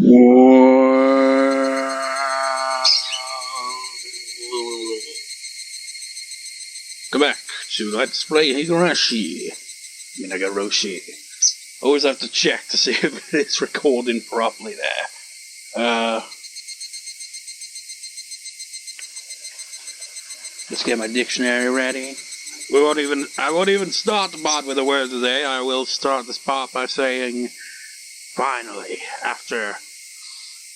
Come back to Let's Play Higurashi. Minagoroshi. Always have to check to see if it's recording properly there. Let's get my dictionary ready. I won't even start the part with a word today. I will start this part by saying, finally, after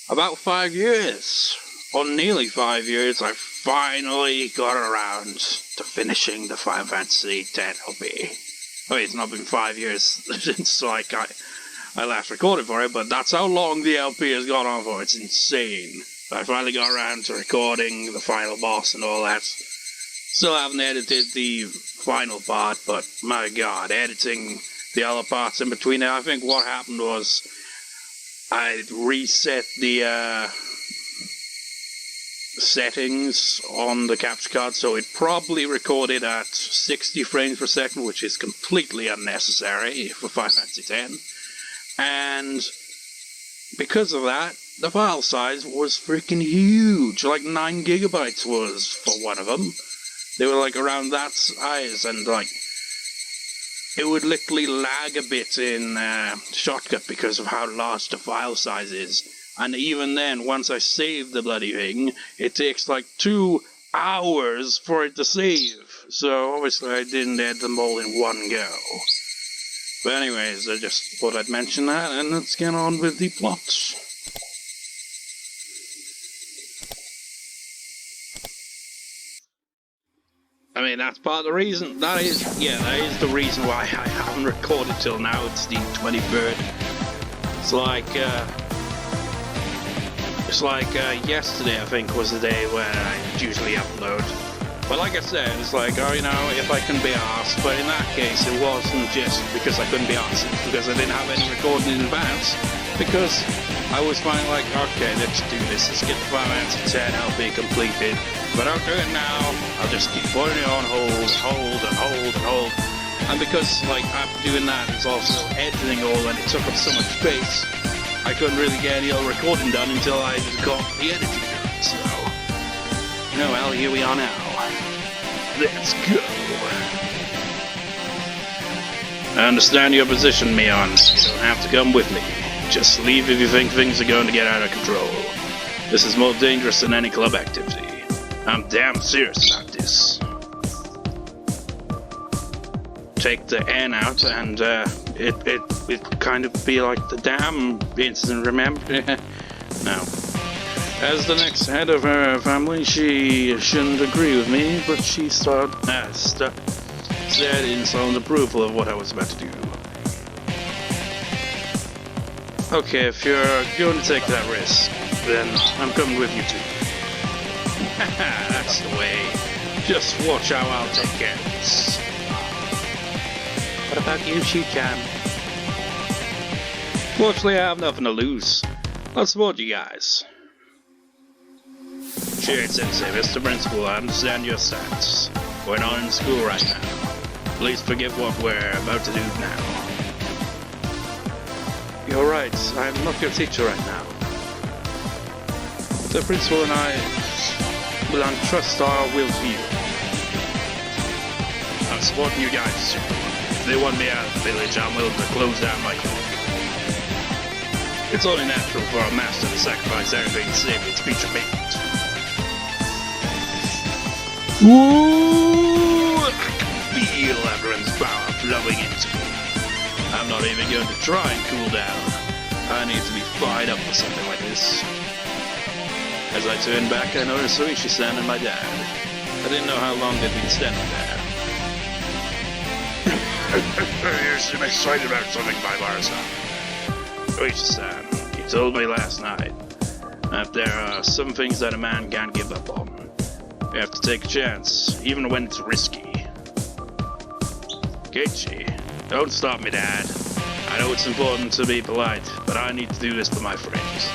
about 5 years, or nearly 5 years, I finally got around to finishing the Final Fantasy X LP. I mean, it's not been 5 years since like I last recorded for it, but that's how long the LP has gone on for. It's insane. I finally got around to recording the final boss and all that. Still haven't edited the final part, but my god, editing the other parts in between there. I think what happened was I reset the settings on the capture card, so it probably recorded at 60 frames per second, which is completely unnecessary for Final Fantasy X. And because of that, the file size was freaking huge, like 9 gigabytes was for one of them. They were like around that size, and like it would literally lag a bit in Shortcut because of how large the file size is. And even then, once I save the bloody thing, it takes like 2 hours for it to save. So obviously I didn't add them all in one go. But anyways, I just thought I'd mention that, and let's get on with the plot. I mean, that's part of the reason. That is the reason why I haven't recorded till now. It's the 23rd. It's like yesterday, I think, was the day where I usually upload. But like I said, it's like, oh, you know, if I can be arsed. But in that case, it wasn't just because I couldn't be arsed. It's because I didn't have any recording in advance. Because I was finding like, okay, let's do this. Let's get the Final Fantasy X LP completed. If I don't do it now, I'll just keep putting it on hold. And because, like, after doing that, it's also editing all, and it took up so much space, I couldn't really get any other recording done until I got the editing done. So, you know, well, here we are now. Let's go. I understand your position, Mion. You don't have to come with me. Just leave if you think things are going to get out of control. This is more dangerous than any club activity. I'm damn serious about this. Take the N out, and it kind of be like the damn incident, remember? No. As the next head of her family, she shouldn't agree with me, but she said in silent approval of what I was about to do. Okay, if you're going to take that risk, then I'm coming with you too. That's the way. Just watch how I'll take care of this. What about you, She-chan? Fortunately, I have nothing to lose. I'll support you guys. Sure, Sensei, Mr. Principal, I understand your stance. We're not in school right now. Please forgive what we're about to do now. You're right, I'm not your teacher right now. The principal and I will entrust our will to you. I'm supporting you guys too. If they want me out of the village, I'm willing to close down my clinic. It's only natural for a master to sacrifice everything to save its future mate. Ooh! I can feel everyone's power flowing into me. I'm not even going to try and cool down. I need to be fired up for something like this. As I turned back, I noticed Oryou-san and my dad. I didn't know how long they'd been standing there. You seem excited about something, my Barza. Oryou-san, you told me last night that there are some things that a man can't give up on. You have to take a chance, even when it's risky. Keiichi, don't stop me, Dad. I know it's important to be polite, but I need to do this for my friends.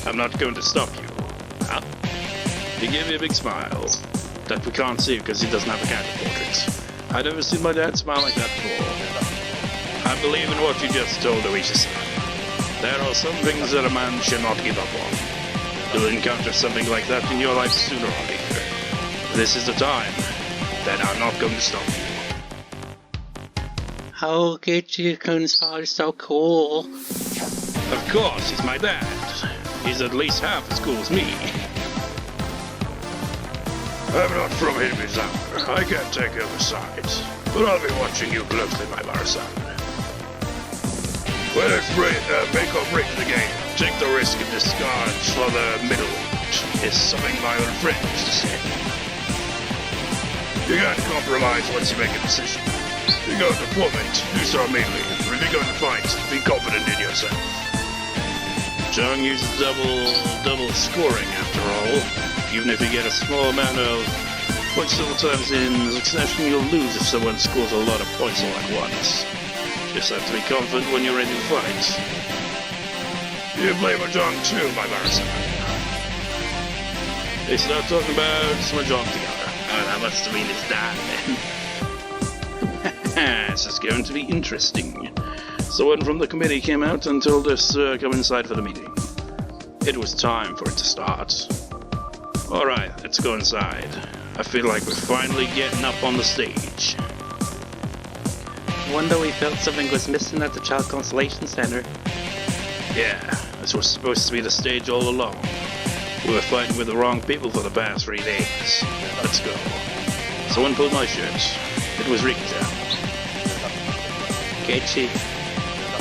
I'm not going to stop you. Huh? He gave me a big smile that we can't see because he doesn't have a character portrait. I've never seen my dad smile like that before. I believe in what you just told Oryou-san. There are some things that a man should not give up on. You'll encounter something like that in your life sooner or later. This is the time that I'm not going to stop you. Oh, Keiichi-kun's father's so cool. Of course, he's my dad. He's at least half as cool as me. I'm not from Higurashi. I can't take over sides, but I'll be watching you closely, my Mara-san. Whether it's make or break the game, take the risk and discard for the middle is something my old friend used to say. You can't compromise once you make a decision. You're going to formate, do so immediately. If you're going to fight, be confident in yourself. Zhang uses double scoring after all. Even if you get a small amount of points several times in succession, you'll lose if someone scores a lot of points all at once. Just have to be confident when you're ready to fight. You play Mahjong too, my Mara-san. They start talking about Mahjong together. Oh, that must have been his dad then. This is going to be interesting. Someone from the committee came out and told us to come inside for the meeting. It was time for it to start. Alright, let's go inside. I feel like we're finally getting up on the stage. One day we felt something was missing at the Child Constellation Center. Yeah, this was supposed to be the stage all along. We were fighting with the wrong people for the past 3 days. Let's go. Someone pulled my shirt. It was Rikita. Keiichi.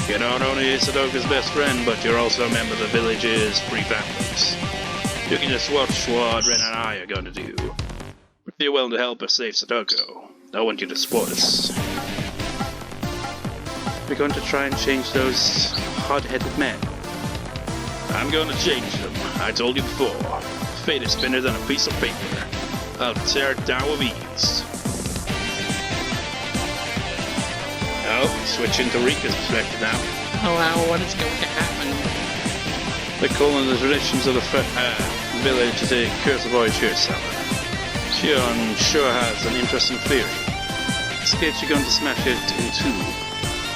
You're not only Satoko's best friend, but you're also a member of the village's free families. You can just watch what Rena and I are going to do. If you're willing to help us save Satoko, I want you to support us. We're going to try and change those hard-headed men. I'm going to change them. I told you before. Fate is thinner than a piece of paper. I'll tear it down with ease. Oh, switching to Rika's perspective now. Oh wow, what is going to happen? They're calling the traditions of the village the curse of Oryou summer. Mion sure has an interesting theory. Is Keiichi going to smash it in two?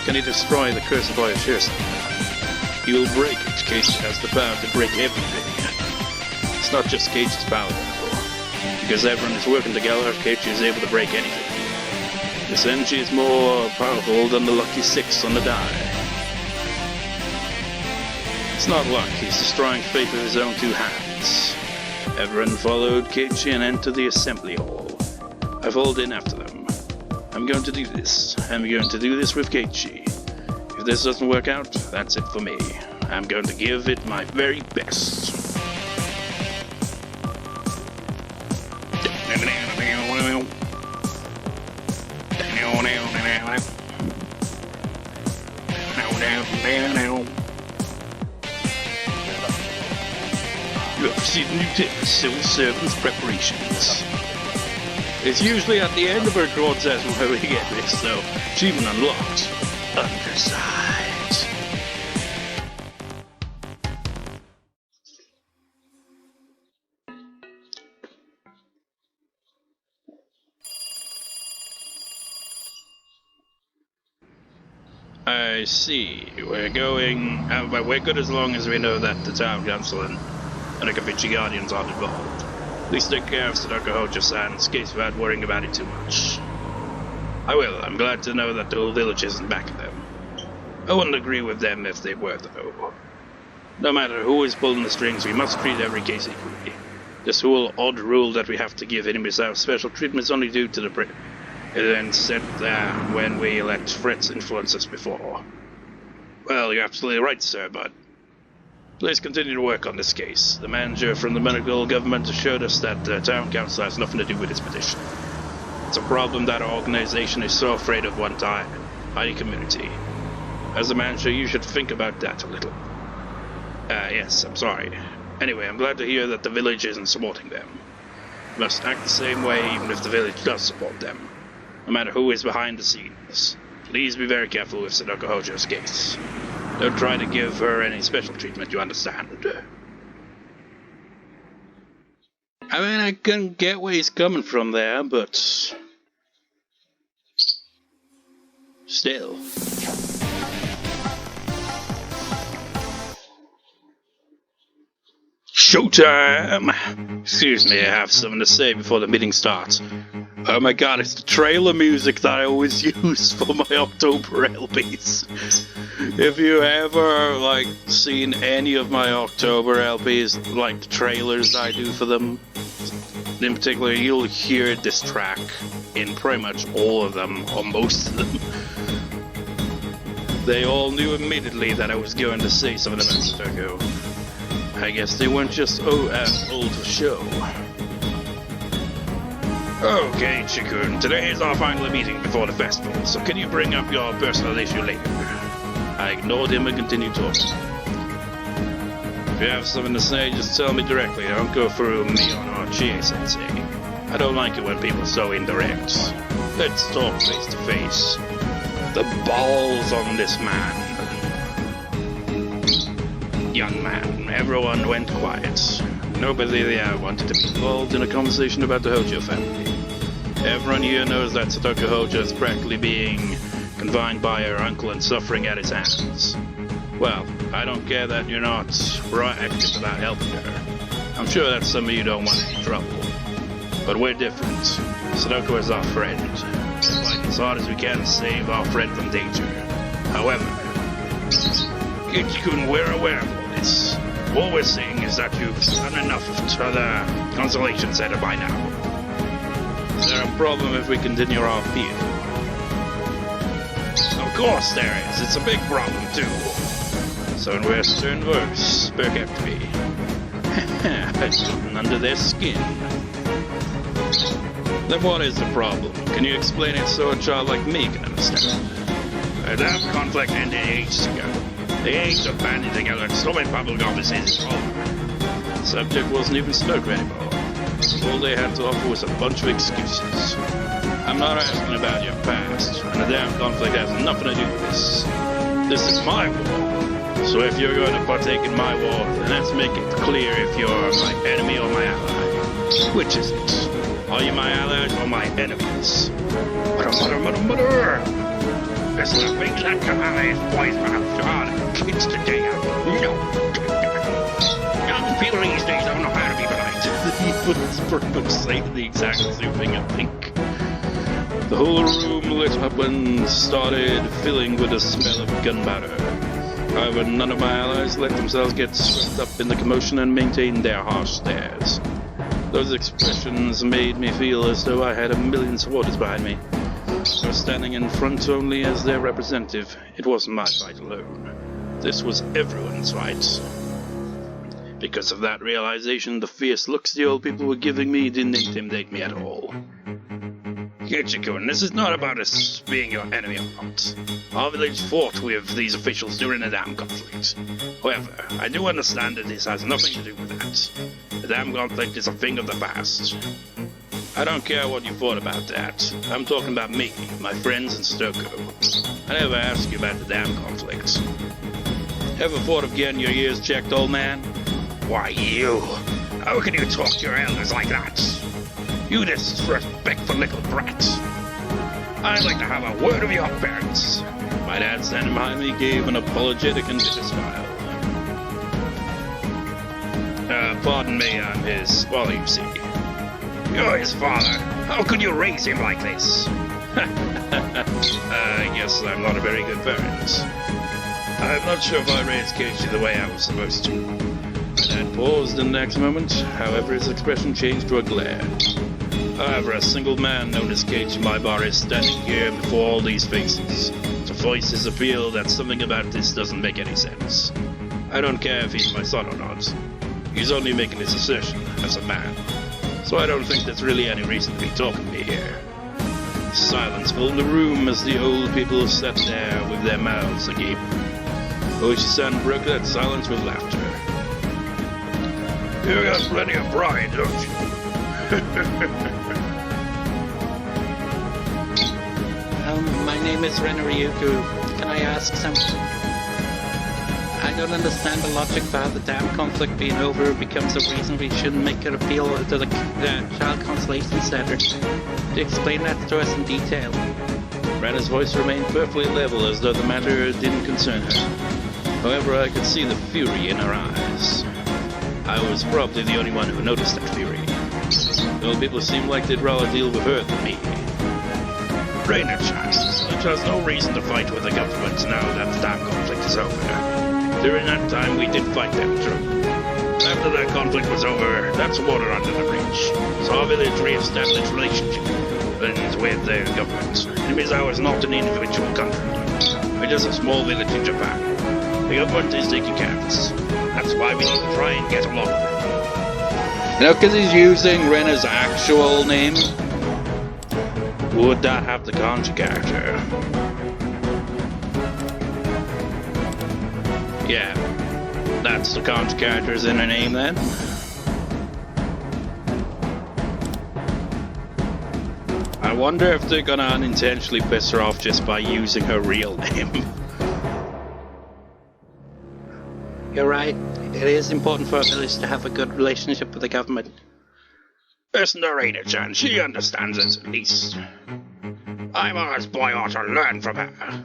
Can he destroy the curse of Oryou summer? He will break it. Keiichi has the power to break everything. It's not just Keiichi's power, though. Because everyone is working together, Keiichi is able to break anything. This energy is more powerful than the lucky 6 on the die. It's not luck, he's destroying fate with his own 2 hands. Everyone followed Keiichi and entered the assembly hall. I followed in after them. I'm going to do this. I'm going to do this with Keiichi. If this doesn't work out, that's it for me. I'm going to give it my very best. You have received new tips, civil servants preparations. It's usually at the end of our contest where we get this, so achievement unlocked. Undersized. I see. We're going... but we're good as long as we know that the town council and the Keiichi Guardians aren't involved. Please take care of Satoko Houjou-san's case without worrying about it too much. I will. I'm glad to know that the whole village isn't backing them. I wouldn't agree with them if they were, though. No matter who is pulling the strings, we must treat every case equally. This whole odd rule that we have to give enemies our special treatment is only due to the and said when we let threats influence us before. Well, you're absolutely right, sir, but please continue to work on this case. The manager from the medical government assured us that the town council has nothing to do with this petition. It's a problem that our organization is so afraid of one time, by the community. As a manager, you should think about that a little. Yes, I'm sorry. Anyway, I'm glad to hear that the village isn't supporting them. We must act the same way even if the village does support them. No matter who is behind the scenes. Please be very careful with Satoko Houjou's case. Don't try to give her any special treatment, you understand? I mean, I can get where he's coming from there, but... still. Showtime! Excuse me, I have something to say before the meeting starts. Oh my god, it's the trailer music that I always use for my October LPs. If you ever, seen any of my October LPs, the trailers I do for them, in particular, you'll hear this track in pretty much all of them, or most of them. They all knew immediately that I was going to say something about Satoko. I guess they weren't just old for show. Okay, Chikun, today is our final meeting before the festival, so can you bring up your personal issue later? I ignored him and continued talking. If you have something to say, just tell me directly. Don't go through Mion or Chie-sensei. I don't like it when people are so indirect. Let's talk face to face. The balls on this man. Young man, everyone went quiet. Nobody there wanted to be involved in a conversation about the Houjou family. Everyone here knows that Satoko Houjou is practically being confined by her uncle and suffering at his hands. Well, I don't care that you're not proactive about helping her. I'm sure that some of you don't want any trouble. But we're different. Satoko is our friend. We're fighting as hard as we can to save our friend from danger. However, Keiichi-kun, we're aware of all this. All we're saying is that you've done enough to the consolation center by now. Is there a problem if we continue our appeal? Of course there is. It's a big problem too. So in Western verse, speak after me. I've gotten under their skin. Then what is the problem? Can you explain it so a child like me can understand? That conflict ended ages ago. The age of banding together and storming public offices is over. The subject wasn't even spoken anymore. All they had to offer was a bunch of excuses. I'm not asking about your past, and the damn conflict has nothing to do with this. This is my war. So if you're going to partake in my war, then let's make it clear if you're my enemy or my ally. Which is it? Are you my allies or my enemies? Mutter! There's nothing that can allies boys mouth hard kids today. No. Young people these days don't know how to be polite. He was pretty much saying the exact same thing, I think. The whole room lit up and started filling with the smell of gunpowder. However, none of my allies let themselves get swept up in the commotion and maintained their harsh stares. Those expressions made me feel as though I had a million supporters behind me. I was standing in front only as their representative. It wasn't my fight alone. This was everyone's fight. Because of that realization, the fierce looks the old people were giving me didn't intimidate me at all. Keiichi-kun, this is not about us being your enemy or not. Our village fought with these officials during the dam conflict. However, I do understand that this has nothing to do with that. The dam conflict is a thing of the past. I don't care what you thought about that. I'm talking about me, my friends, and Satoko. I never asked you about the dam conflict. Ever thought of getting your ears checked, old man? Why, you! How can you talk to your elders like that? You disrespectful little brat! I'd like to have a word with your parents. My dad standing behind me gave an apologetic and bitter smile. Pardon me, I'm his... well, you see. You're his father. How could you raise him like this? I guess I'm not a very good parent. I'm not sure if I raised Keiichi the way I was supposed to. My dad paused in the next moment, however his expression changed to a glare. However, a single man known as Keiichi in my bar is standing here before all these faces to voice his appeal that something about this doesn't make any sense. I don't care if he's my son or not. He's only making his assertion as a man. So I don't think there's really any reason to be talking to me here. Silence filled the room as the old people sat there with their mouths agape. Oshi-san broke that silence with laughter. You got plenty of pride, don't you? My name is Rena. Can I ask something? I don't understand the logic for how the dam conflict being over becomes a reason we shouldn't make an appeal to the Child Consolation Center. To explain that to us in detail. Rena's voice remained perfectly level as though the matter didn't concern her. However, I could see the fury in her eyes. I was probably the only one who noticed that fury. Though people seem like they'd rather deal with her than me. Rena-chan, such has no reason to fight with the government now that the damn conflict is over. During that time, we did fight them through. After that conflict was over, that's water under the bridge. So our village re-established relationship with their government. Misawa is not an individual country. We're just a small village in Japan. The government is taking care of us. That's why we need to try and get along with them. You know, because he's using Rena's actual name, would that have the kanji character? Yeah, that's the kanji characters in her name then. I wonder if they're gonna unintentionally piss her off just by using her real name. You're right. It is important for a village to have a good relationship with the government. Listen to Rena-chan, she understands it at least. I'm honest boy ought to learn from her.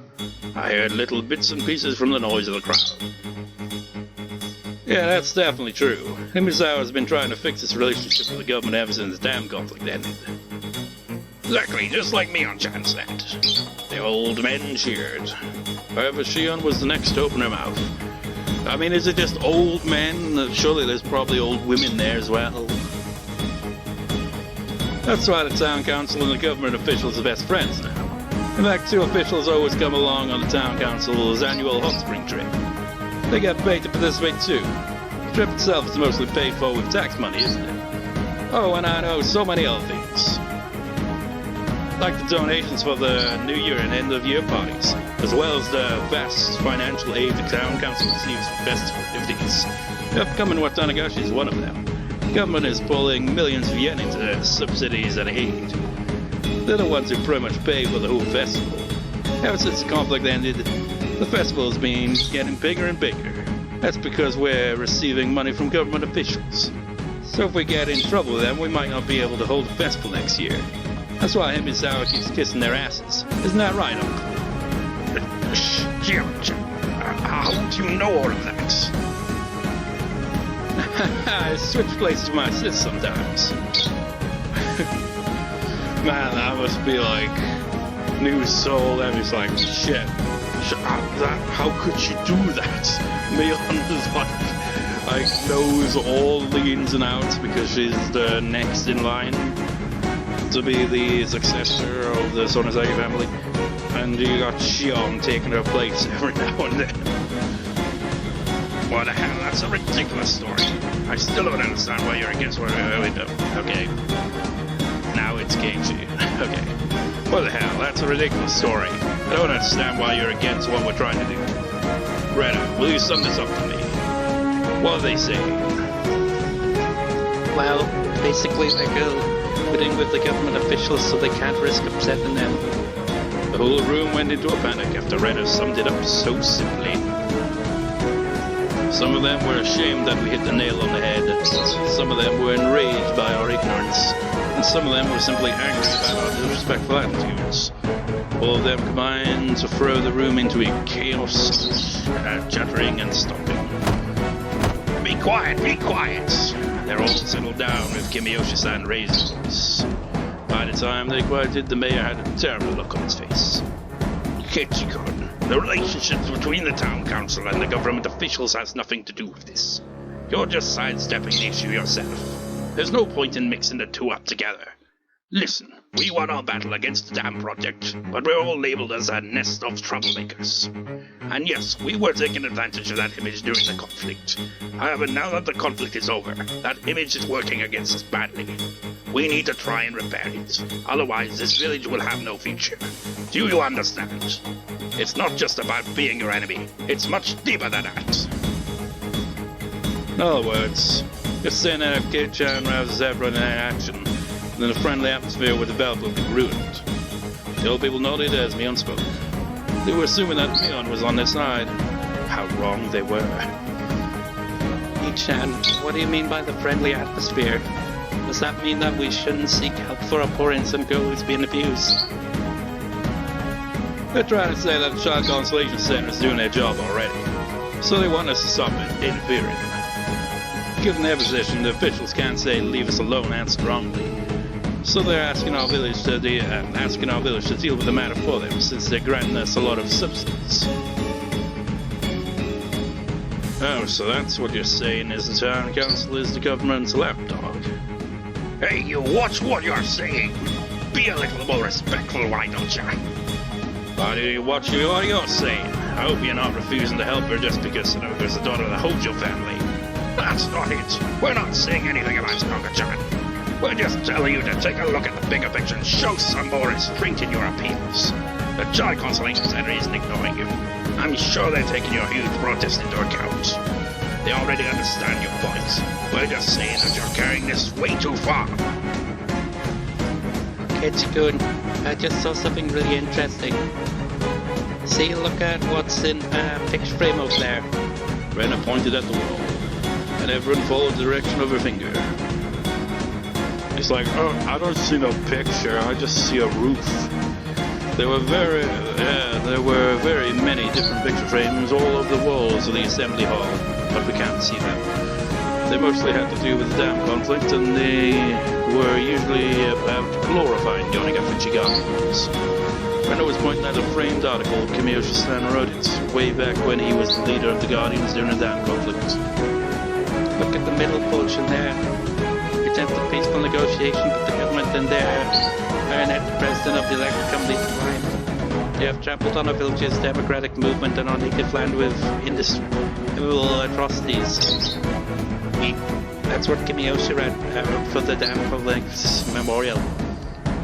I heard little bits and pieces from the noise of the crowd. Yeah, that's definitely true. Misawa has been trying to fix his relationship with the government ever since the damn conflict ended. Exactly, just like Mion-chan said. The old men cheered. However, Shion was the next to open her mouth. I mean, is it just old men? Surely there's probably old women there as well. That's why the town council and the government officials are best friends now. In fact, two officials always come along on the town council's annual hot spring trip. They get paid to participate too. The trip itself is mostly paid for with tax money, isn't it? Oh, and I know so many other things. Like the donations for the New Year and end of year parties, as well as the vast financial aid the town council receives for festival activities. The upcoming Watanagashi is one of them. The government is pulling millions of yen into subsidies and aid. They're the ones who pretty much pay for the whole festival. Ever since the conflict ended, the festival has been getting bigger and bigger. That's because we're receiving money from government officials. So if we get in trouble with them, we might not be able to hold the festival next year. That's why him and Misawa keeps kissing their asses. Isn't that right, Uncle? How do you know all of that? I switch places with my sis sometimes. Man, that must be like new soul. That was like, shit. How could she do that? Mion is like knows all the ins and outs because she's the next in line to be the successor of the Sonozaki family, and you got Shion taking her place every now and then. What the hell? That's a ridiculous story. I still don't understand why you're against what we do. Okay. Now it's Keiichi. Okay. What the hell? That's a ridiculous story. I don't understand why you're against what we're trying to do. Rena, will you sum this up to me? What are they saying? Well, basically they're colluding with the government officials so they can't risk upsetting them. The whole room went into a panic after Rena summed it up so simply. Some of them were ashamed that we hit the nail on the head. Some of them were enraged by our ignorance. And some of them were simply angry about our disrespectful attitudes. All of them combined to throw the room into a chaos, chattering and stomping. Be quiet, be quiet! They're all settled down with Kimiyoshi-san raised his voice. By the time they quieted, the mayor had a terrible look on his face. Keiichi-kun, the relationships between the town council and the government officials has nothing to do with this. You're just sidestepping the issue yourself. There's no point in mixing the two up together. Listen, we won our battle against the dam project, but we're all labeled as a nest of troublemakers. And yes, we were taking advantage of that image during the conflict. However, now that the conflict is over, that image is working against us badly. We need to try and repair it. Otherwise, this village will have no future. Do you understand? It's not just about being your enemy. It's much deeper than that. In other words, just saying that if Keiichi rouses everyone in action, then the friendly atmosphere with the develop will be ruined. The old people nodded as Mion spoke. They were assuming that Mion was on their side. How wrong they were. Keiichi, what do you mean by the friendly atmosphere? Does that mean that we shouldn't seek help for a poor innocent girl who's being abused? They're trying to say that the Child Consolation Center is doing their job already, so they want us to stop interfering. given their position, the officials can't say leave us alone and strongly. So they're asking our village to deal with the matter for them, since they're granting us a lot of substance. Oh, so that's what you're saying, is the town council is the government's lapdog. Hey, you watch what you're saying. Be a little more respectful, why don't you? Why do you watch what you're saying? I hope you're not refusing to help her just because, there's a daughter of the Houjou family. That's not it. We're not saying anything about Satoko-chan. We're just telling you to take a look at the bigger picture and show some more restraint in your appeals. The Child Consolation Center isn't ignoring you. I'm sure they're taking your huge protest into account. They already understand your points. We're just saying that you're carrying this way too far. Keiichi-kun, I just saw something really interesting. See, look at what's in picture frame over there. Rena pointed at the wall, and everyone followed the direction of her finger. It's like, oh, I don't see no picture, I just see a roof. There were very many different picture frames all over the walls of the assembly hall, but we can't see them. They mostly had to do with the dam conflict, and they were usually about glorifying Yonagafuchi Gardens. Rena was pointing at a framed article Kimiyoshi-san wrote it way back when he was the leader of the Guardians during the dam conflict. Look at the middle portion there. Pretends a peaceful negotiation with the government and their marionette, the president of the electric company, line. They have trampled on our village's democratic movement and on native land with indescribable atrocities. That's what Kimiyoshi wrote for the dam conflict's memorial.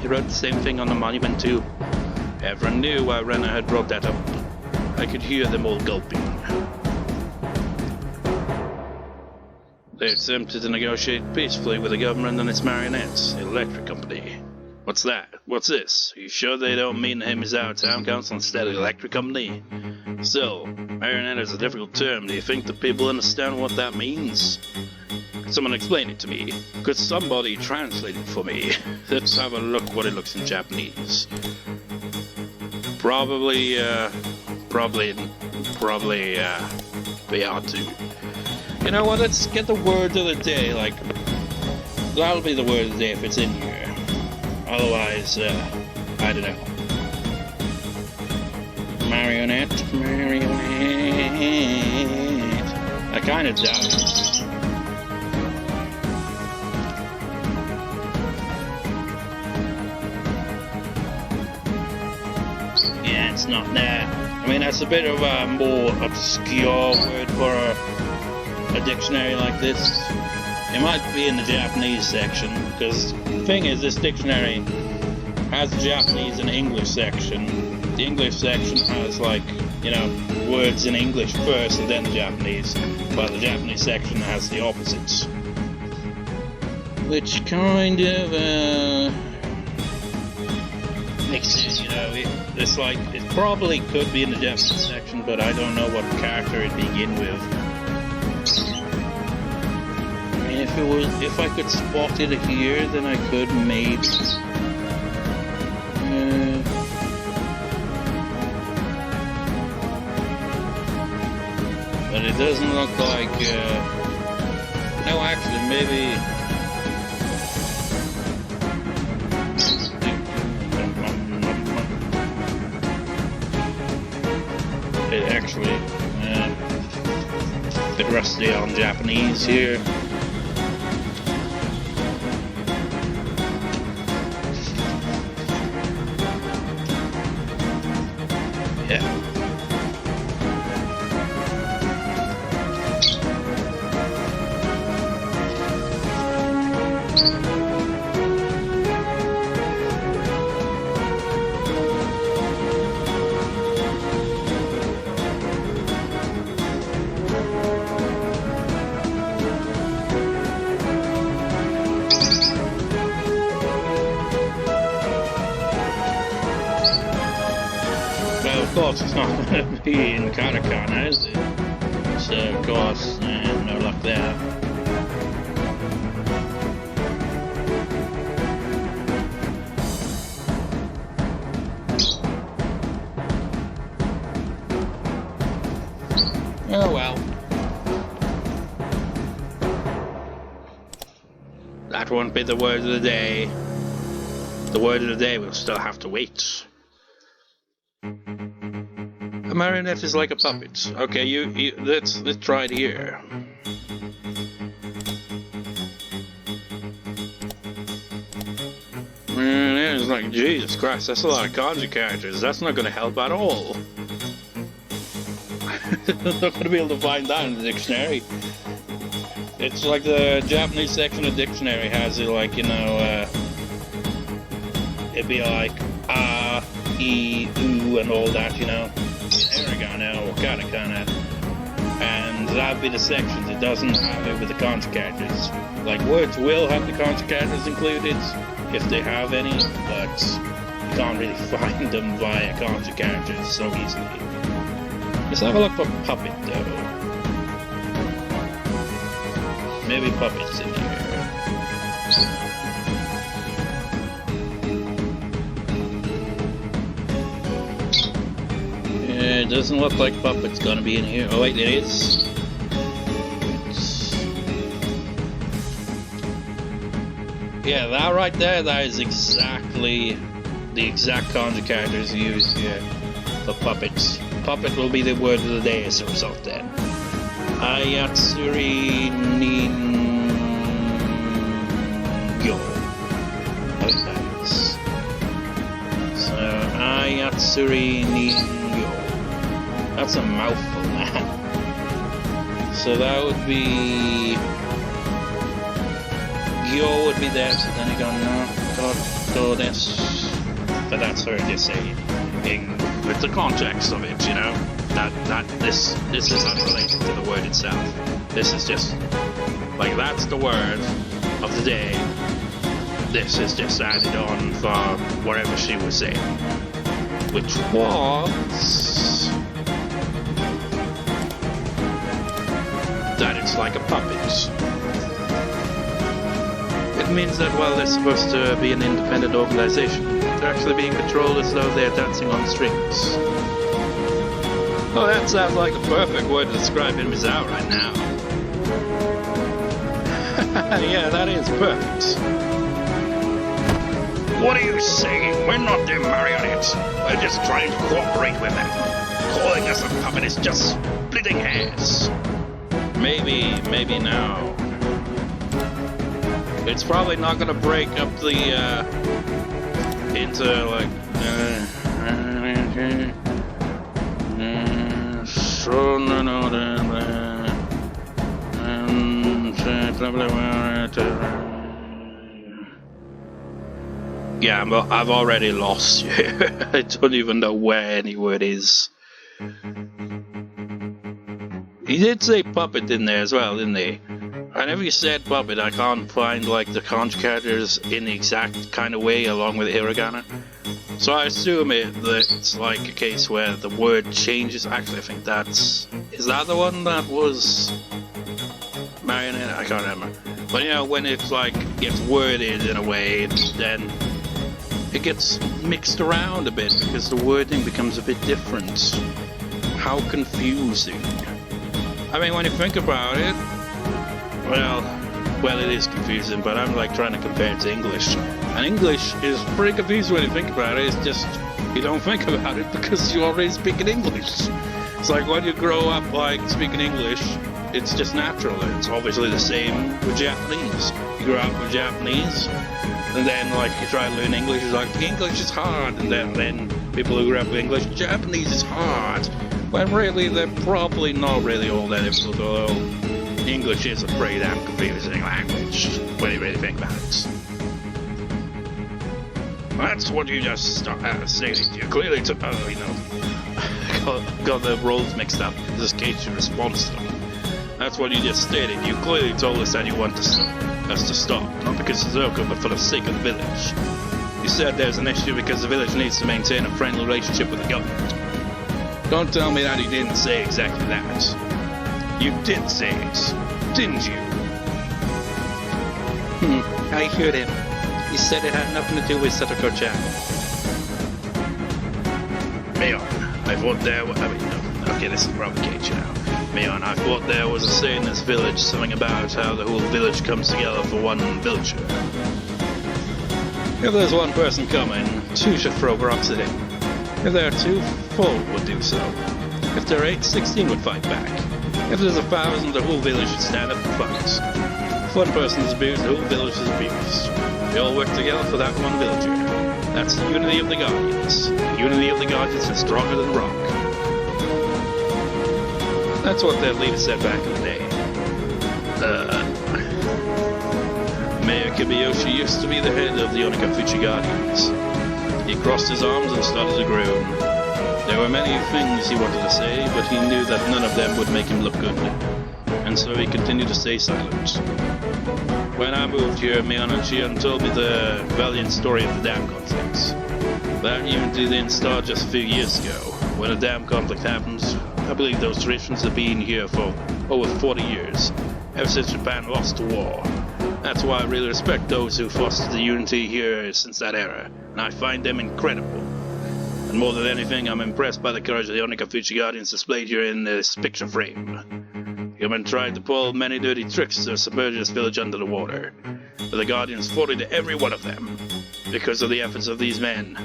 He wrote the same thing on the monument too. Everyone knew why Rena had brought that up. I could hear them all gulping. They attempted to negotiate peacefully with the government and its marionettes, the electric company. What's that? What's this? Are you sure they don't mean him as our town council instead of the electric company? Still, marionette is a difficult term. Do you think the people understand what that means? Could someone explain it to me? Could somebody translate it for me? Let's have a look what it looks in Japanese. Probably be hard to. You know what, let's get the word of the day, like, that'll be the word of the day if it's in here. Otherwise, I don't know. Marionette. I kinda doubt it. Yeah, it's not there. I mean, that's a bit of a more obscure word for a dictionary like this. It might be in the Japanese section, because the thing is, this dictionary has the Japanese and English section. The English section has, like, words in English first and then the Japanese, but the Japanese section has the opposites. Which kind of, makes it, it's like, it probably could be in the Japanese section, but I don't know what character it'd begin with. If I could spot it here, then I could maybe. But it doesn't look like. No, actually, maybe. It actually a bit rusty on Japanese here. Of course, it's not going to be in katakana, is it? So, of course, no luck there. Oh well. that won't be the word of the day. The word of the day will still have to wait. A marionette is like a puppet. Okay, let's try it here. It's like, Jesus Christ, that's a lot of kanji characters. That's not going to help at all. I'm not going to be able to find that in the dictionary. It's like the Japanese section of the dictionary has it, like, you know, it'd be like e, oo, and all that, you know. Hiragana, katakana. And that'd be the sections. It doesn't have it with the kanji characters. Like, words will have the kanji characters included, if they have any, but you can't really find them via kanji characters so easily. Let's have a look for puppet, though. Maybe puppets in here. It doesn't look like puppet's gonna be in here. Oh wait, it is. Yeah, that right there, that is exactly the exact kanji characters used here for puppets. Puppet will be the word of the day as a result then. Ayatsuri Ningyo. I think that is. So, Ayatsuri Ningyo. That's a mouthful, man. So that would be... Gyo would be there, so then you go, no, go this. But that's her just saying, with the context of it, you know, that this is unrelated to the word itself. This is just, like, that's the word of the day. This is just added on for whatever she was saying. Which was... that it's like a puppet. It means that while they're supposed to be an independent organization, they're actually being controlled as though they're dancing on strings. Oh, that sounds like the perfect word to describe Mizawa right now. Yeah, that is perfect. What are you saying? We're not their marionettes. We're just trying to cooperate with them. Calling us a puppet is just splitting hairs. Maybe now. It's probably not gonna break up the, into, like, yeah, but I've already lost you. I don't even know where any word is. He did say puppet in there as well, didn't he? Whenever you said puppet, I can't find, like, the kanji characters in the exact kind of way along with hiragana. So I assume that it's like a case where the word changes. Actually, I think that's... Is that the one that was... marionette? I can't remember. But, you know, when it's, like, gets worded in a way, then it gets mixed around a bit because the wording becomes a bit different. How confusing. I mean, when you think about it, well, it is confusing, but I'm like trying to compare it to English. And English is pretty confusing when you think about it. It's just, you don't think about it because you already speak in English. It's like when you grow up like speaking English, it's just natural. It's obviously the same with Japanese. You grow up with Japanese, and then like you try to learn English, it's like English is hard, and then people who grew up with English, Japanese is hard. When really they're probably not really all that difficult, although English is a pretty damn confusing language when you really think about it. That's what you just stated. You clearly took, got the roles mixed up. This is Keiichi response to them. That's what you just stated. You clearly told us that you want us to stop, not because of Satoko, but for the sake of the village. You said there's an issue because the village needs to maintain a friendly relationship with the government. Don't tell me that he didn't say exactly that. You did say it, didn't you? I heard him. He said it had nothing to do with Satoko-chan. Mion, I thought there were... I mean, no. Okay, this is probably Keiichi now. Mion, I thought there was a say in this village, something about how the whole village comes together for one villager. If there's one person coming, 2 should throw rocks at him. If there are 2, 4 would do so. If there are 8, 16 would fight back. If there's 1,000, the whole village should stand up and fight. If one person is abused, the whole village is abused. We all work together for that one villager. That's the unity of the Guardians. The unity of the Guardians is stronger than rock. That's what their leader said back in the day. Mayor Kibiyoshi used to be the head of the Onikafuchi Guardians. He crossed his arms and started to groan. There were many things he wanted to say, but he knew that none of them would make him look good. And so he continued to stay silent. When I moved here, Mion and Shion told me the valiant story of the dam conflicts. That unity didn't start just a few years ago. When a dam conflict happened, I believe those traditions have been here for over 40 years, ever since Japan lost the war. That's why I really respect those who fostered the unity here since that era, and I find them incredible. And more than anything, I'm impressed by the courage of the Onikafuchi Guardians displayed here in this picture frame. Human tried to pull many dirty tricks to submerge this village under the water, but the Guardians fought into every one of them, because of the efforts of these men.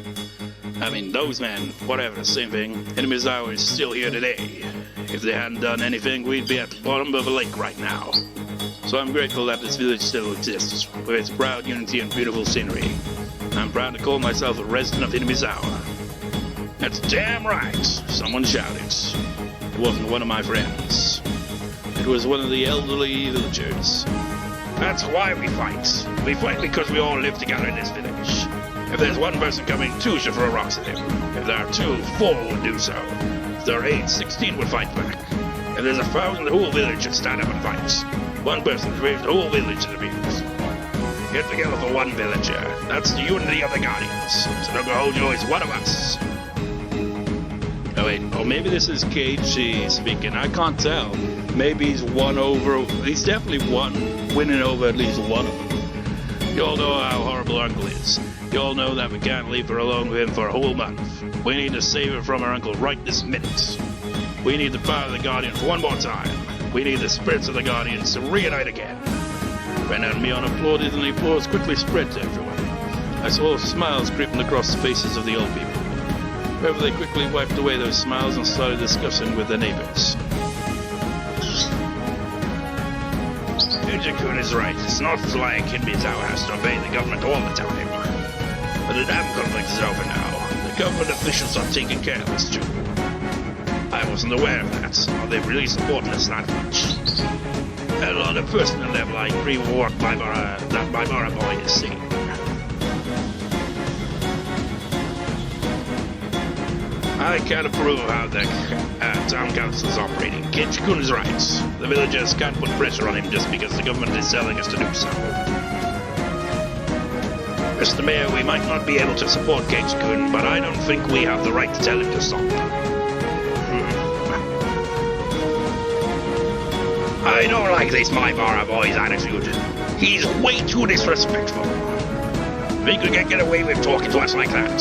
I mean, those men, whatever, same thing. Inamizawa is still here today. If they hadn't done anything, we'd be at the bottom of a lake right now. So I'm grateful that this village still exists, with its proud unity and beautiful scenery. I'm proud to call myself a resident of Inamizawa. That's damn right, someone shouted. It wasn't one of my friends. It was one of the elderly villagers. That's why we fight. We fight because we all live together in this village. If there's one person coming, 2 should throw rocks at him. If there are 2, 4 would do so. If there are 8, 16 would fight back. If there's 1,000, the whole village should stand up and fight. One person craves, the whole village is abused. Get together for one villager. That's the unity of the Guardians. Satoko Houjou is one of us. Oh wait, maybe this is Keiichi speaking. I can't tell. Maybe he's he's definitely winning over at least one of them. You all know how horrible Uncle is. You all know that we can't leave her alone with him for a whole month. We need to save her from her uncle right this minute. We need the power of the Guardians one more time. We need the spirits of the Guardians to reunite again. Rena and Mion applauded, and the applause quickly spread to everyone. I saw smiles creeping across the faces of the old people. However, they quickly wiped away those smiles and started discussing with their neighbors. Keiichi-kun is right. It's not like Inamizawa has to obey the government all the time. But the dam conflict is over now. The government officials are taking care of this too. I wasn't aware of that, or they've really supported us that much. And on a personal level, I agree with what that Maibara boy is saying. I can't approve of how the town council is operating. Keiichi-kun is right. The villagers can't put pressure on him just because the government is telling us to do so. Mr. Mayor, we might not be able to support Keiichi-kun, but I don't think we have the right to tell him to stop. I don't like this Maibara boy's attitude. He's way too disrespectful. We could get away with talking to us like that.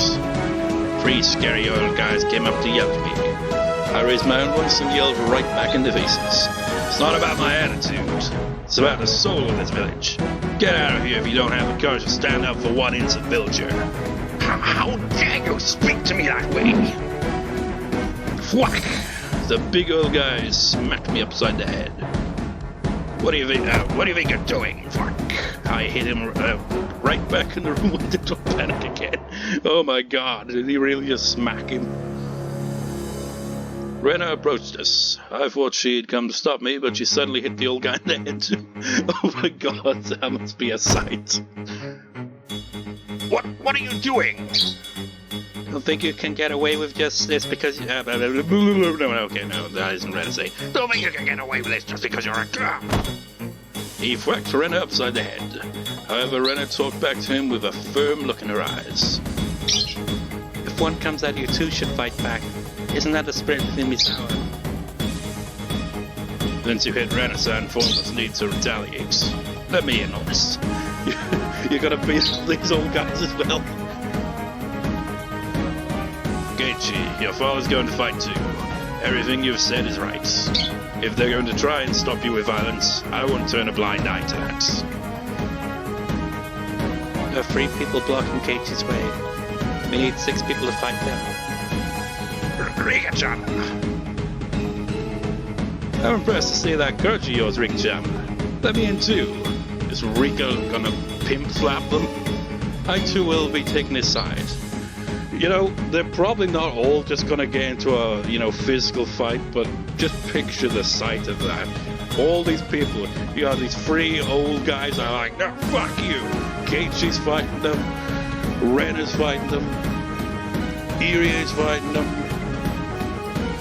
3 scary old guys came up to yell at me. I raised my own voice and yelled right back in their faces. It's not about my attitude. It's about the soul of this village. Get out of here if you don't have the courage to stand up for one innocent villager. How dare you speak to me that way? Whack! The big old guy smacked me upside the head. What do you think you're doing? Fuck! I hit him right back in the room with the door panic again. Oh my god, did he really just smack him? Rena approached us. I thought she'd come to stop me, but she suddenly hit the old guy in the head too. Oh my god, that must be a sight. What are you doing? I don't think you can get away with just this because you have... Okay, no, that isn't right to say. Don't think you can get away with this just because you're a cop. He whacked Rena upside the head. However, Rena talked back to him with a firm look in her eyes. If one comes at you, 2 should fight back. Isn't that the spirit of Inamizawa? Since you hit Rena-san, 4 of us need to retaliate. Let me in on this. You're gonna beat these old guys as well. Keiichi, your father's going to fight too. Everything you've said is right. If they're going to try and stop you with violence, I won't turn a blind eye to that. There are 3 people blocking Keiichi's way. We need 6 people to fight them. Rika-chan! I'm impressed to see that courage of yours, Rika-chan. Let me in too. Is Rika gonna pimp slap them? I too will be taking his side. You know, they're probably not all just gonna get into a, physical fight, but just picture the sight of that. All these people, you got these 3 old guys are like, no, fuck you! Keiichi's fighting them, Rena's fighting them, Irie's fighting them,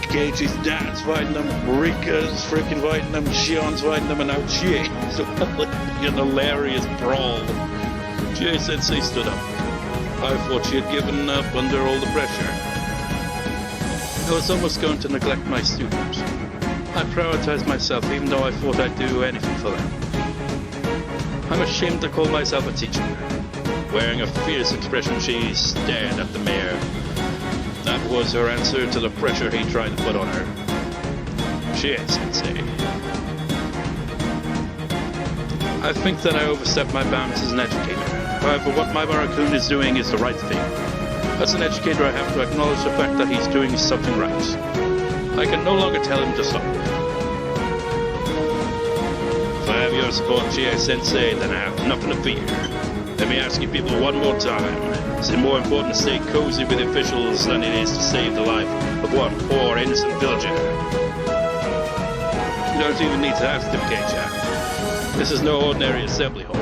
Keiichi's dad's fighting them, Rika's freaking fighting them, Shion's fighting them, and now Chie's an hilarious brawl. Chie Sensei stood up. I thought she had given up under all the pressure. I was almost going to neglect my student. I prioritized myself even though I thought I'd do anything for them. I'm ashamed to call myself a teacher. Wearing a fierce expression, she stared at the mayor. That was her answer to the pressure he tried to put on her. Chie Sensei. I think that I overstepped my bounds as an educator. However, what my Barakun is doing is the right thing. As an educator, I have to acknowledge the fact that he's doing something right. I can no longer tell him to stop. If I have your support, Chie Sensei, then I have nothing to fear. Let me ask you people one more time. Is it more important to stay cozy with officials than it is to save the life of one poor innocent villager? You don't even need to ask him, Keiichi. This is no ordinary assembly hall.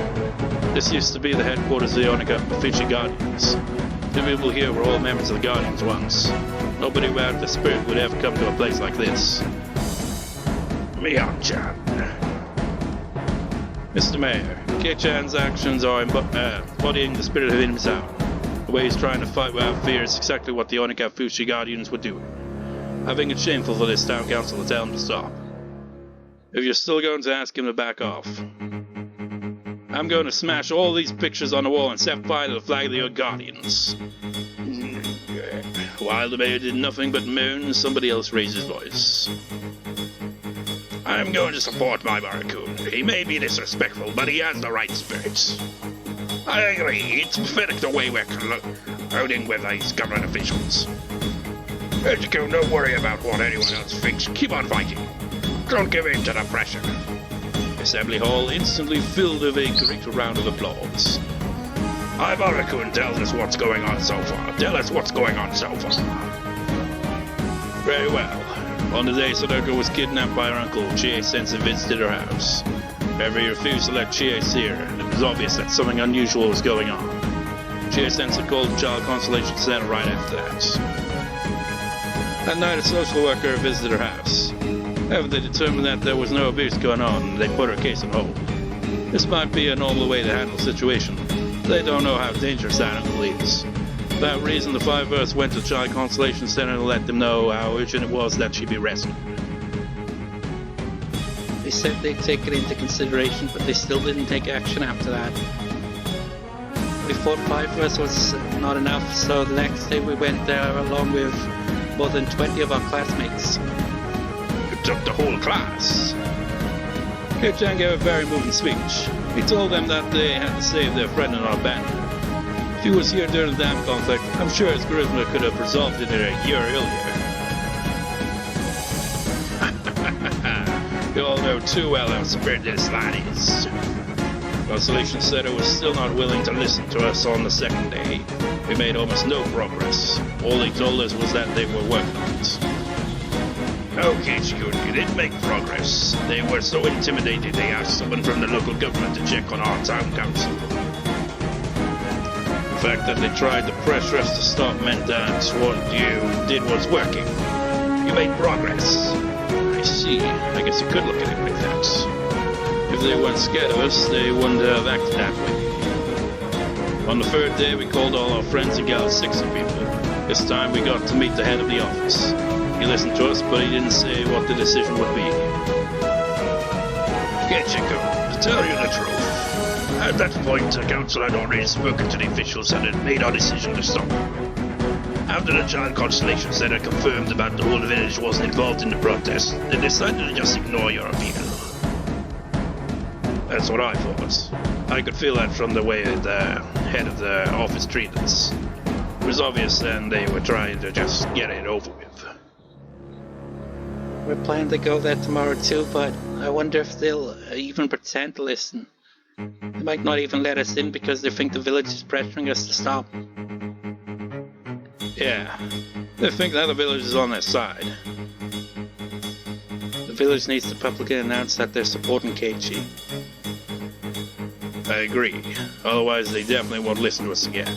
This used to be the headquarters of the Oryou Guardians. The people here were all members of the Guardians once. Nobody without the spirit would ever come to a place like this. Mion-chan. Mr. Mayor, Kei-chan's actions are embodying the spirit of himself. The way he's trying to fight without fear is exactly what the Oryou Guardians would do. I think it's shameful for this town council to tell him to stop. If you're still going to ask him to back off, I'm going to smash all these pictures on the wall and set fire to the flag of the Guardians. While the mayor did nothing but moan, somebody else raised his voice. I'm going to support my Barakun. He may be disrespectful, but he has the right spirit. I agree, it's pathetic the way we're colluding with these government officials. Educo, don't worry about what anyone else thinks. Keep on fighting. Don't give in to the pressure. Assembly Hall instantly filled with a great round of applause. My Barakun tells us what's going on so far. Tell us what's going on so far. Very well. On the day Satoko was kidnapped by her uncle, Chie Sensei visited her house. However, he refused to let Chie see her, and it was obvious that something unusual was going on. Chie Sensei called the Child Consolation Center right after that. That night, a social worker visited her house. However, they determined that there was no abuse going on, and they put her case on hold. This might be a normal way to handle the situation. They don't know how dangerous that uncle is. For that reason, the 5 of us went to the Child Consolation Center to let them know how urgent it was that she be rescued. They said they'd take it into consideration, but they still didn't take action after that. We thought 5 of us was not enough, so the next day we went there along with more than 20 of our classmates. You took the whole class. Kei-chan gave a very moving speech. He told them that they had to save their friend and not abandon her. If he was here during the dam conflict, I'm sure his charisma could have resolved it a year earlier. You all know too well how spirited this lad is. Consolation Center was still not willing to listen to us on the second day. We made almost no progress. All they told us was that they were working on it. No, Keiichi-kun, you didn't make progress. They were so intimidated they asked someone from the local government to check on our town council. The fact that they tried to pressure us to stop meant that what you did was working. You made progress. I see. I guess you could look at it like that. If they weren't scared of us, they wouldn't have acted that way. On the 3rd day, we called all our friends and gathered 60 people. This time, we got to meet the head of the office. He listened to us, but he didn't say what the decision would be. Keiichi-kun, to tell you the truth, at that point, the council had already spoken to the officials and had made our decision to stop. After the Child Constellation Center confirmed that the whole village wasn't involved in the protest, they decided to just ignore your appeal. That's what I thought. I could feel that from the way the head of the office treated us. It was obvious then they were trying to just get it over with. We're planning to go there tomorrow too, but I wonder if they'll even pretend to listen. They might not even let us in because they think the village is pressuring us to stop. Yeah, they think that the village is on their side. The village needs to publicly announce that they're supporting Keiichi. I agree. Otherwise, they definitely won't listen to us again.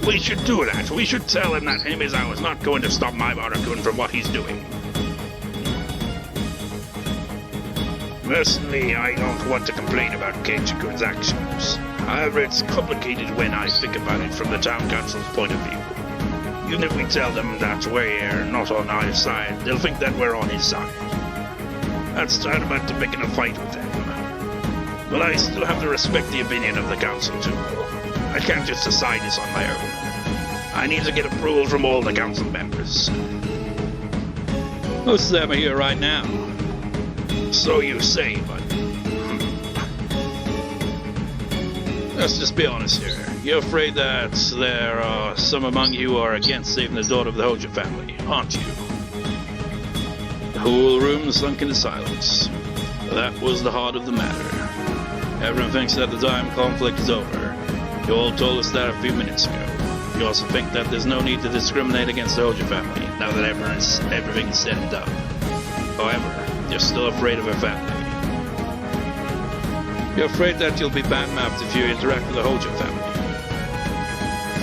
We should do that. We should tell him that Himizawa is not going to stop my Barakun from what he's doing. Personally, I don't want to complain about Keiichi-kun's actions. However, it's complicated when I think about it from the town council's point of view. Even if we tell them that we're not on our side, they'll think that we're on his side. That's tantamount to picking a fight with them. But I still have to respect the opinion of the council too. I can't just decide this on my own. I need to get approval from all the council members. Most of them are here right now. So you say, but... Let's just be honest here. You're afraid that there are some among you who are against saving the daughter of the Houjou family, aren't you? The whole room sunk into silence. That was the heart of the matter. Everyone thinks that the time conflict is over. You all told us that a few minutes ago. You also think that there's no need to discriminate against the Houjou family, now that everything's said and done. However, you're still afraid of her family. You're afraid that you'll be bad-mouthed if you interact with the Houjou family.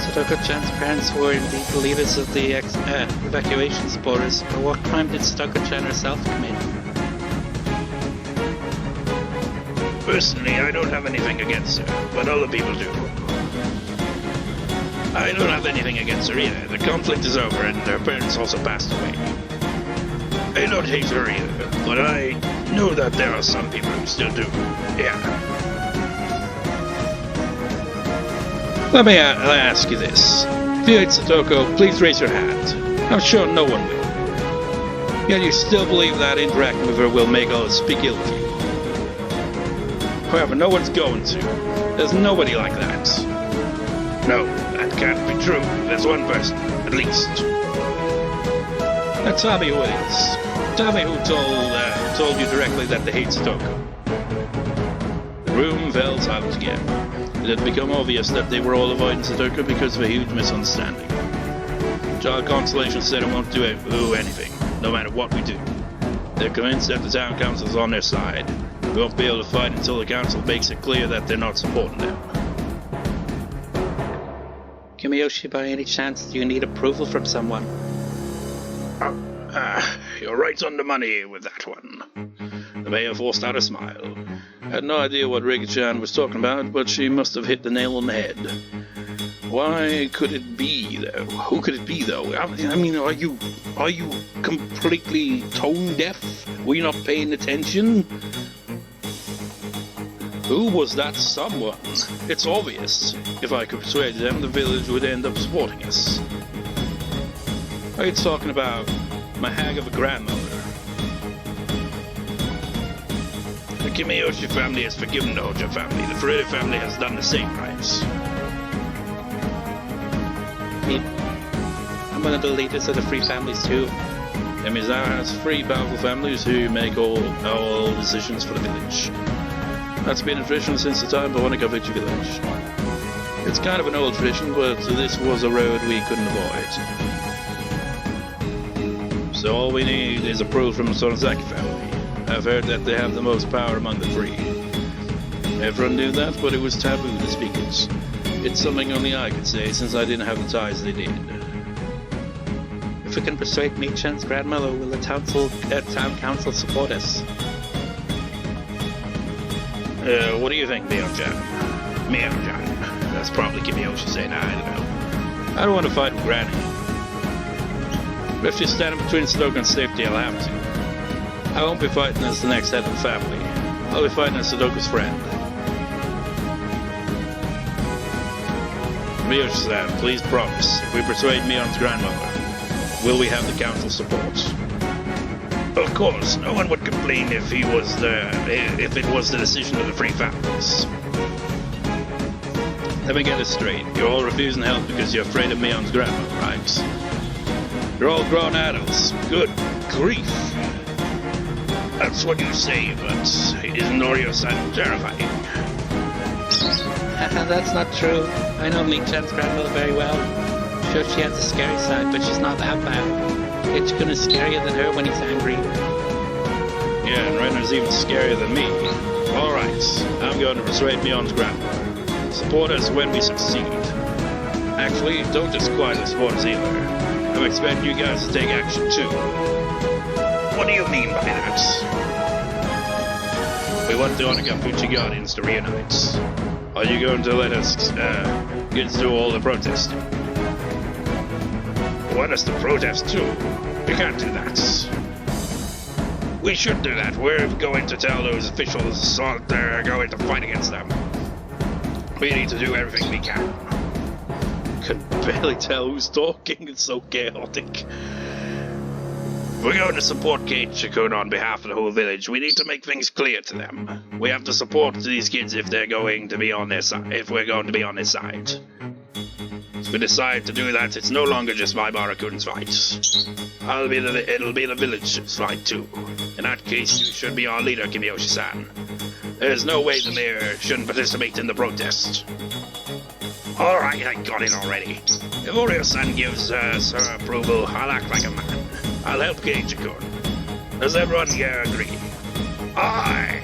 Satoko-chan's parents were indeed the leaders of the evacuation supporters, but what crime did Satoko-chan herself commit? Personally, I don't have anything against her, but other people do. I don't have anything against her either. The conflict is over and her parents also passed away. I don't hate her either, but I know that there are some people who still do. Yeah. Let me ask you this. If you hate Satoko, please raise your hand. I'm sure no one will. Yet you still believe that interacting with her will make others speak ill of you. However, no one's going to. There's nobody like that. No, that can't be true. There's one person, at least. Now tell me who it is. Tell me who told you directly that they hate Satoko. The room fell silent again. It had become obvious that they were all avoiding Satoko because of a huge misunderstanding. Child Constellation Center won't do anything, no matter what we do. They're convinced that the town council's on their side. We won't be able to fight until the council makes it clear that they're not supporting them. Kiyoshi, by any chance, do you need approval from someone? You're right on the money with that one. The mayor forced out a smile. I had no idea what Rika-chan was talking about, but she must have hit the nail on the head. Why could it be, though? Who could it be, though? I mean, are you completely tone deaf? Were you not paying attention? Who was that someone? It's obvious. If I could persuade them, the village would end up supporting us. Are you talking about my hag of a grandmother? The Kiyoshi family has forgiven the Houjou family. The Furuta family has done the same, right? I'm one of the leaders of the three families too. Himizawa has three powerful families who make all decisions for the village. That's been a tradition since the time of Onikavichi village. It's kind of an old tradition, but this was a road we couldn't avoid. So all we need is approval from the Sonozaki family. I've heard that they have the most power among the three. Everyone knew that, but it was taboo to speak it. It's something only I could say, since I didn't have the ties they did. If we can persuade Michan's grandmother, will the town council support us? What do you think, Mion-chan? Mion-chan. That's probably Kiyoshi saying, I don't know. I don't want to fight with Granny. But if she's standing between Satoko and safety, I'll have to. I won't be fighting as the next head of the family. I'll be fighting as Satoko's friend. Miyoshi-san, please promise, if we persuade Mion's grandmother, will we have the council's support? Of course, no one would complain if it was the decision of the three families. Let me get this straight. You're all refusing help because you're afraid of Mion's grandmother, right? You're all grown adults. Good grief. That's what you say, but isn't Oryou-san terrifying? That's not true. I know Mii-chan's grandmother very well. Sure, she has a scary side, but she's not that bad. It's gonna scarier than her when he's angry. Yeah, and Rena's even scarier than me. Alright, I'm going to persuade Mion's grandmother. Support us when we succeed. Actually, don't just quietly support us either. I'm expecting you guys to take action too. What do you mean by that? We want the Onagafuchi Guardians to reunite. Are you going to let us get through all the protesting? You want us to protest too? You can't do that. We should do that. We're going to tell those officials they're going to fight against them. We need to do everything we can. Can barely tell who's talking. It's so chaotic. We're going to support Keiichi on behalf of the whole village. We need to make things clear to them. We have to support these kids if they're going to be on their side. If we're going to be on their side. If we decide to do that, it's no longer just my Barakun's fight. It'll be the village's fight too. In that case, you should be our leader, Kimiyoshi-san. There's no way the mayor shouldn't participate in the protest. Alright, I got it already. If Oryou-san gives us her approval, I'll act like a man. I'll help Keiichi-kun. Does everyone here agree? Aye!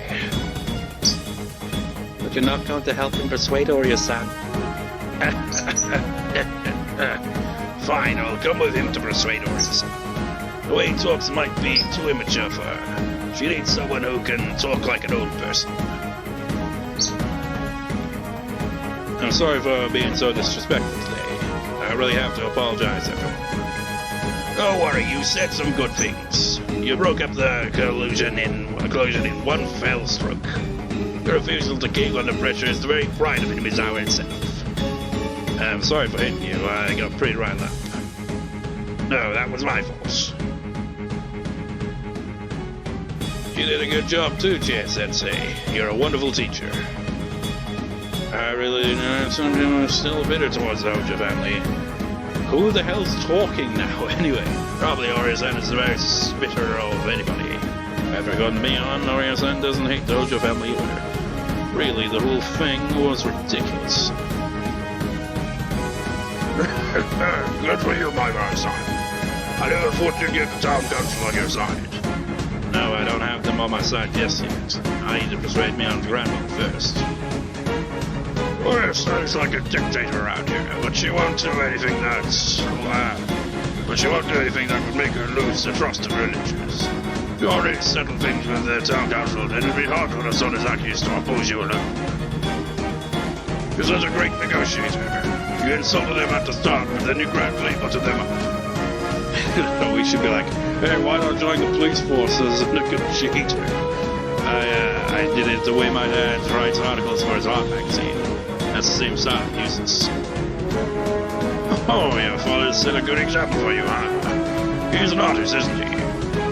But you're not going to help him persuade Oryou-san. Fine, I'll come with him to persuade Oryou-san. The way he talks might be too immature for her. She needs someone who can talk like an old person. I'm sorry for being so disrespectful today. I really have to apologize, everyone. Don't worry, you said some good things. You broke up the collusion in one fell stroke. Your refusal to cave under pressure is the very pride of Misawa itself. I'm sorry for hitting you. I got pretty riled up. No, that was my fault. You did a good job too, Chie-sensei. You're a wonderful teacher. I really I'm still bitter towards the Houjou family. Who the hell's talking now, anyway? Probably Oryou-san is the very bitter of anybody. After going to Mion, Oryou-san doesn't hate the Houjou family either. Really, the whole thing was ridiculous. Good for you, my son. I never thought you'd get the town council on your side. No, I don't have them on my side just yet. I need to persuade Mion's grandmother first. Well, sounds like a dictator around here, but she won't do anything that would make her lose the trust of villagers. If you already settled things with the town council, then it'd be hard for the Sonozakis to oppose you alone. You're such a great negotiator. You insulted them at the start, but then you gradually buttered them up. We should be like, hey, why not join the police force as a negotiator? I did it the way my dad writes articles for his art magazine. That's the same style he uses. Oh, your father set a good example for you, huh? He's an artist, isn't he?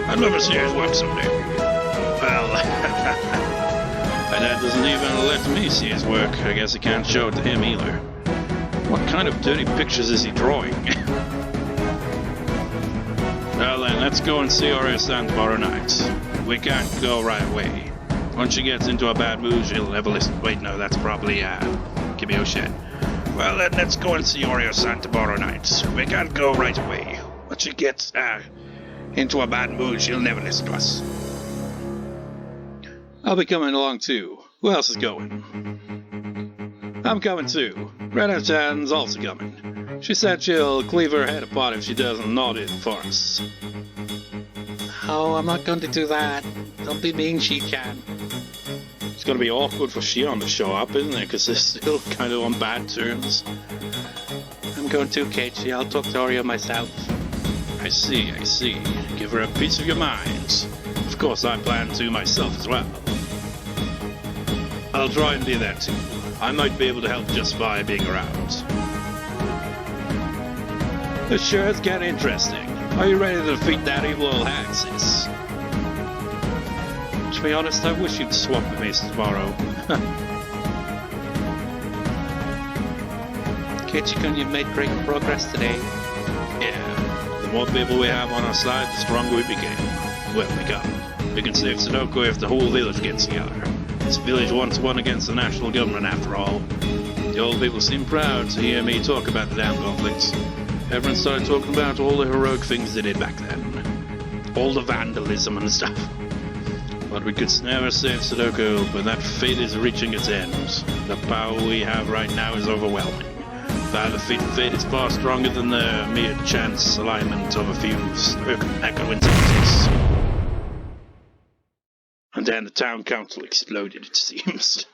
I'd love to see his work someday. Well, my dad doesn't even let me see his work. I guess I can't show it to him either. What kind of dirty pictures is he drawing? Well then, let's go and see Oryou-san tomorrow night. We can't go right away. Once she gets into a bad mood, she'll never listen. Wait, no, that's probably, Kimiyoshi. Well then, let's go and see Oryou-san tomorrow night. We can't go right away. Once she gets, into a bad mood, she'll never listen to us. I'll be coming along too. Who else is going? I'm coming too. Rena-chan's also coming. She said she'll cleave her head apart if she doesn't nod it for us. Oh, I'm not going to do that. Don't be mean, She-chan. It's going to be awkward for Shion to show up, isn't it? Because they're still kind of on bad terms. I'm going to, Keiichi. I'll talk to Oryou myself. I see. Give her a piece of your mind. Of course, I plan to myself as well. I'll try and be there too. I might be able to help just by being around. This sure is getting interesting. Are you ready to defeat that evil old hag, sis? To be honest, I wish you'd swap with me tomorrow. Keiichi-kun, you've made great progress today. Yeah, the more people we have on our side, the stronger we became. Well, we can save Satoko if the whole village gets together. This village once won against the national government, after all. The old people seem proud to hear me talk about the damn conflicts. Everyone started talking about all the heroic things they did back then. All the vandalism and stuff. But we could never save Satoko, but that fate is reaching its end. The power we have right now is overwhelming. Our defeated fate is far stronger than the mere chance alignment of a few coincidences. And then the town council exploded, it seems.